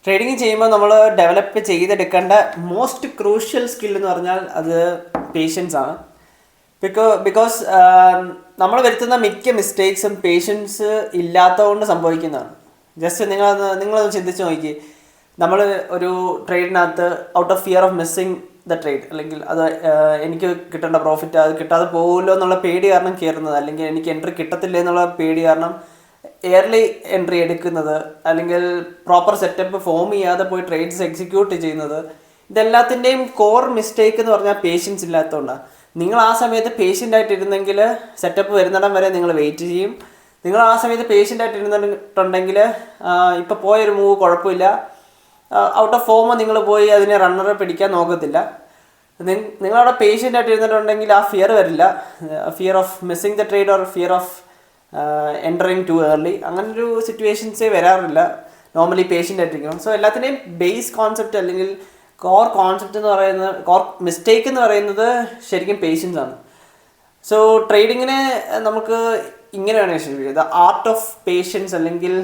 Trading ചെയ്യുമ്പോൾ നമ്മൾ develop ചെയ്തെടുക്കേണ്ട most crucial skill എന്ന് പറഞ്ഞാൽ അത് പേഷ്യൻസ് ആണ്. ബിക്കോസ് നമ്മൾ വരുത്തുന്ന മിക്ക മിസ്റ്റേക്സും പേഷ്യൻസ് ഇല്ലാത്തതുകൊണ്ട് സംഭവിക്കുന്നതാണ്. ജസ്റ്റ് നിങ്ങളൊന്ന് ചിന്തിച്ച് നോക്കി, നമ്മൾ ഒരു ട്രേഡിനകത്ത് out of fear of missing the trade, അല്ലെങ്കിൽ അത് എനിക്ക് കിട്ടേണ്ട പ്രോഫിറ്റ് അത് കിട്ടാതെ പോകുമല്ലോ എന്നുള്ള പേടി കാരണം കയറുന്നത്, അല്ലെങ്കിൽ എനിക്ക് എൻട്രി കിട്ടത്തില്ല എന്നുള്ള പേടി കാരണം എയർലി എൻട്രി എടുക്കുന്നത്, അല്ലെങ്കിൽ പ്രോപ്പർ സെറ്റപ്പ് ഫോം ചെയ്യാതെ പോയി ട്രേഡ്സ് എക്സിക്യൂട്ട് ചെയ്യുന്നത്, ഇതെല്ലാത്തിൻ്റെയും കോർ മിസ്റ്റേക്ക് എന്ന് പറഞ്ഞാൽ പേഷ്യൻസ് ഇല്ലാത്തതുകൊണ്ടാണ്. നിങ്ങൾ ആ സമയത്ത് പേഷ്യൻ്റ് ആയിട്ട് ഇരുന്നെങ്കിൽ സെറ്റപ്പ് വരുന്നിടം വരെ നിങ്ങൾ വെയിറ്റ് ചെയ്യും. നിങ്ങൾ ആ സമയത്ത് പേഷ്യൻ്റ് ആയിട്ട് ഇരുന്നിട്ടുണ്ടെങ്കിൽ ഇപ്പോൾ പോയൊരു മൂവ് കുഴപ്പമില്ല, ഔട്ട് ഓഫ് ഫോം നിങ്ങൾ പോയി അതിനെ റണ്ണറെ പിടിക്കാൻ നോക്കത്തില്ല. നിങ്ങളവിടെ പേഷ്യൻ്റ് ആയിട്ട് ഇരുന്നിട്ടുണ്ടെങ്കിൽ ആ ഫിയർ വരില്ല, fear of missing the trade or fear of entering too early, അങ്ങനൊരു സിറ്റുവേഷൻസേ വരാറില്ല നോർമലി പേഷ്യൻ്റ് ആയിട്ടിരിക്കണം. സോ എല്ലാത്തിൻ്റെയും ബേസ് കോൺസെപ്റ്റ് അല്ലെങ്കിൽ കോർ കോൺസെപ്റ്റ് എന്ന് പറയുന്നത്, കോർ മിസ്റ്റേക്ക് എന്ന് പറയുന്നത് ശരിക്കും പേഷ്യൻസ് ആണ്. സോ ട്രേഡിങ്ങിനെ നമുക്ക് ഇങ്ങനെ വേണമെങ്കിൽ വിശേഷിപ്പിക്കാം, ദ ആർട്ട് ഓഫ് പേഷ്യൻസ് അല്ലെങ്കിൽ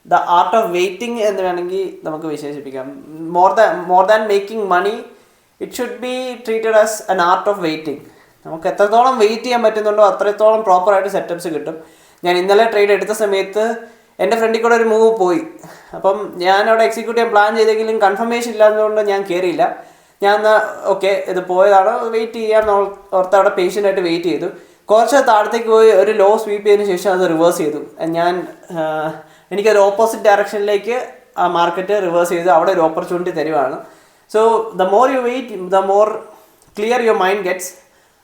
ദ ആർട്ട് ഓഫ് വെയിറ്റിംഗ് എന്ന് വേണമെങ്കിൽ നമുക്ക് വിശേഷിപ്പിക്കാം. More than making money, it should be treated as an art of waiting. നമുക്ക് എത്രത്തോളം വെയിറ്റ് ചെയ്യാൻ പറ്റുന്നുണ്ടോ അത്രത്തോളം പ്രോപ്പറായിട്ട് സെറ്റപ്സ് കിട്ടും. ഞാൻ ഇന്നലെ ട്രേഡ് എടുത്ത സമയത്ത് എൻ്റെ ഫ്രണ്ടിൽ കൂടെ ഒരു മൂവ് പോയി. അപ്പം ഞാൻ അവിടെ എക്സിക്യൂട്ട് ചെയ്യാൻ പ്ലാൻ ചെയ്തെങ്കിലും കൺഫർമേഷൻ ഇല്ലാത്തതുകൊണ്ട് ഞാൻ കയറിയില്ല. ഞാൻ ഓക്കെ ഇത് പോയതാണ്, വെയിറ്റ് ചെയ്യാൻ ഓർത്ത് അവിടെ പേഷ്യൻ്റായിട്ട് വെയിറ്റ് ചെയ്തു. കുറച്ച് താഴത്തേക്ക് പോയി ഒരു ലോ സ്വീപ്പ് ചെയ്തതിന് ശേഷം അത് റിവേഴ്സ് ചെയ്തു. എനിക്കൊരു ഓപ്പോസിറ്റ് ഡയറക്ഷനിലേക്ക് ആ മാർക്കറ്റ് റിവേഴ്സ് ചെയ്ത് അവിടെ ഒരു ഓപ്പർച്യൂണിറ്റി തരുവാണ്. So the more you wait the more clear your mind gets.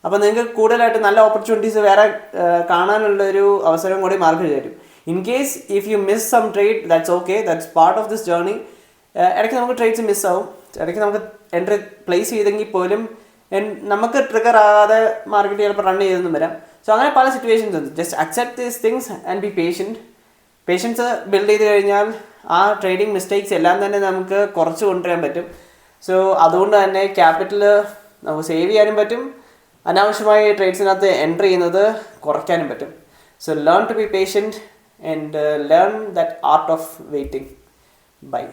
അപ്പോൾ നിങ്ങൾക്ക് കൂടുതലായിട്ട് നല്ല ഓപ്പർച്യൂണിറ്റീസ് വേറെ കാണാനുള്ളൊരു അവസരം കൂടി മാർക്കറ്റ് തരും. In case if you miss some trade, that's okay, that's part of this journey. ഇടയ്ക്ക് നമുക്ക് ട്രേഡ്സ് മിസ്സാവും, ഇടയ്ക്ക് നമുക്ക് എൻട്രി പ്ലേസ് ചെയ്തെങ്കിൽ പോലും നമുക്ക് ട്രിഗർ ആകാതെ മാർക്കറ്റ് ചിലപ്പോൾ റൺ ചെയ്തൊന്നും വരാം. സോ അങ്ങനെ പല സിറ്റുവേഷൻസ് ഉണ്ട്. Just accept these things and be patient. Patience build ചെയ്ത് കഴിഞ്ഞാൽ ആ ട്രേഡിങ് മിസ്റ്റേക്സ് എല്ലാം തന്നെ നമുക്ക് കുറച്ച് കൊണ്ടുവരാൻ പറ്റും. സോ അതുകൊണ്ട് തന്നെ ക്യാപിറ്റൽ നമുക്ക് സേവ് ചെയ്യാനും പറ്റും, അനാവശ്യമായി ട്രേഡ്സിനകത്ത് എൻട്രി ചെയ്യുന്നത് കുറയ്ക്കാനും പറ്റും. So learn to be patient and learn that art of waiting. Bye.